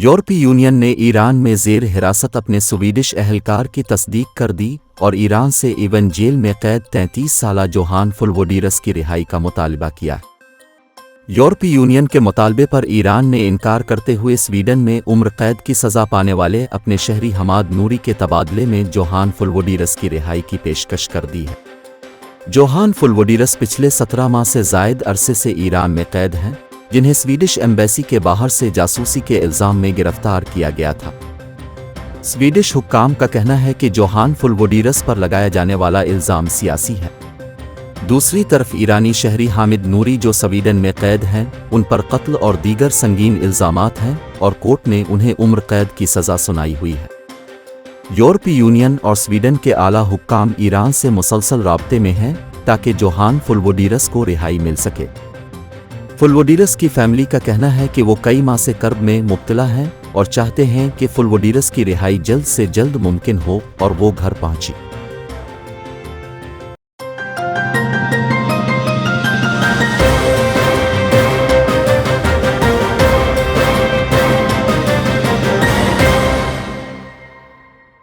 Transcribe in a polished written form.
यूरोपीय यूनियन ने ईरान में ज़ेर हिरासत अपने स्वीडिश अहलकार की तस्दीक कर दी और ईरान से इवन जेल में कैद 33 साला जोहान फुलवोडीरस की रिहाई का मुतालबा किया। यूरोपीय यूनियन के मुतालबे पर ईरान ने इनकार करते हुए स्वीडन में उम्र कैद की सज़ा पाने वाले अपने शहरी हमाद नूरी के तबादले में जोहान फुलवोडीरस की रिहाई की पेशकश कर दी है। जोहान फुलवोडीरस पिछले 17 माह से ज़ायद अरसे से ईरान में कैद हैं, जिन्हें स्वीडिश एम्बेसी के बाहर से जासूसी के इल्ज़ाम में गिरफ्तार किया गया था। स्वीडिश हुक्काम का कहना है कि जोहान फुलवोडीरस पर लगाया जाने वाला इल्ज़ाम सियासी है। दूसरी तरफ ईरानी शहरी हामिद नूरी जो स्वीडन में कैद हैं, उन पर कत्ल और दीगर संगीन इल्ज़ामात हैं और कोर्ट ने उन्हें उम्र कैद की सज़ा सुनाई हुई है। यूरोपीय यूनियन और स्वीडन के आला हुक्काम ईरान से मुसलसल राब्ते में हैं ताकि जोहान फुलवोडीरस को रिहाई मिल सके। फुलवोडीरस की फैमिली का कहना है कि वो कई माह से कर्ब में मुब्तला हैं और चाहते हैं कि फुलवोडीरस की रिहाई जल्द से जल्द मुमकिन हो और वो घर पहुंचे।